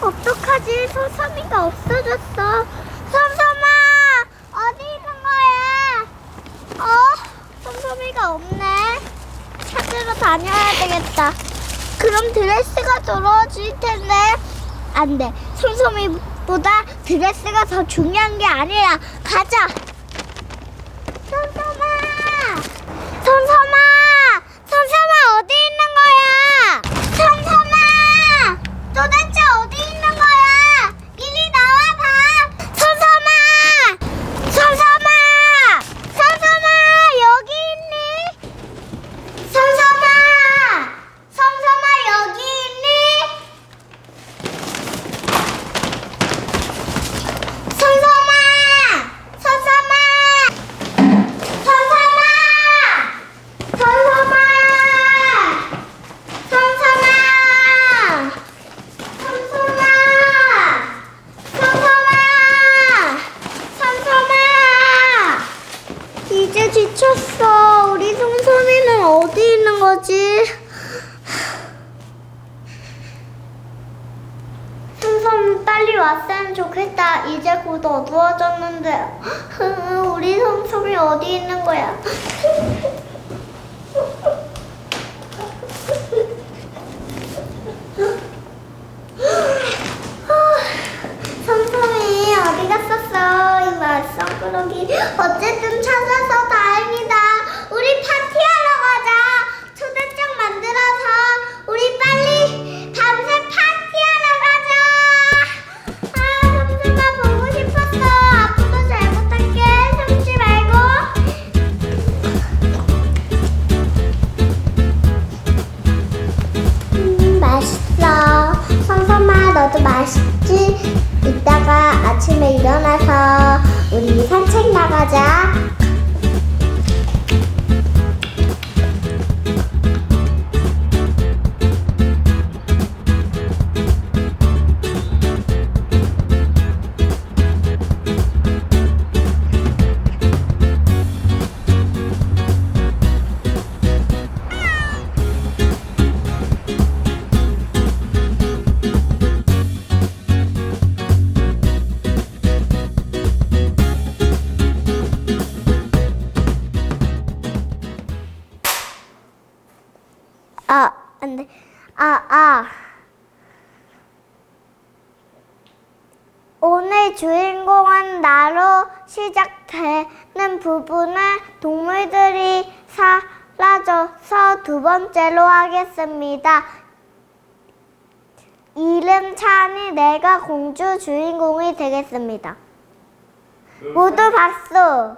어떡하지? 솜솜이가 없어졌어. 솜솜아, 어디 있는 거야? 솜솜이가 없네. 찾으러 다녀야 되겠다. 그럼 드레스가 더러워질 텐데. 안 돼. 솜솜이보다 드레스가 더 중요한 게 아니라. 가자. 솜솜아! 솜솜아! 솜솜아, 어디 있는 거야? 솜솜아! 도대체 어디 있는 거야? 이리 나와봐! 솜솜아! 솜솜아! 솜솜아! 여기 있니? 솜솜아! 솜솜아, 여기 있니? 솜솜아! 솜솜아! 이제 지쳤어. 우리 솜솜이는 어디 있는 거지? 솜솜 빨리 왔으면 좋겠다. 이제 곧 어두워졌는데. 우리 솜솜이 어디 있는 거야? 솜솜이 어디 갔었어? 이 말썽꾸러기. 어쨌든 찾아서 다행이다. 우리 파티하러 가자. 초대장 만들어서 우리 빨리 밤새 파티하러 가자. 솜솜아, 보고 싶었어. 앞으로 잘 부탁해. 숨지 말고. 맛있어. 솜솜아, 너도 맛있지? 이따가 아침에 일어나서 우리 산책 나가자. 안 돼. 오늘 주인공은 나로 시작되는 부분은 동물들이 사라져서 두 번째로 하겠습니다. 이름 찬이 내가 공주 주인공이 되겠습니다. 모두 박수!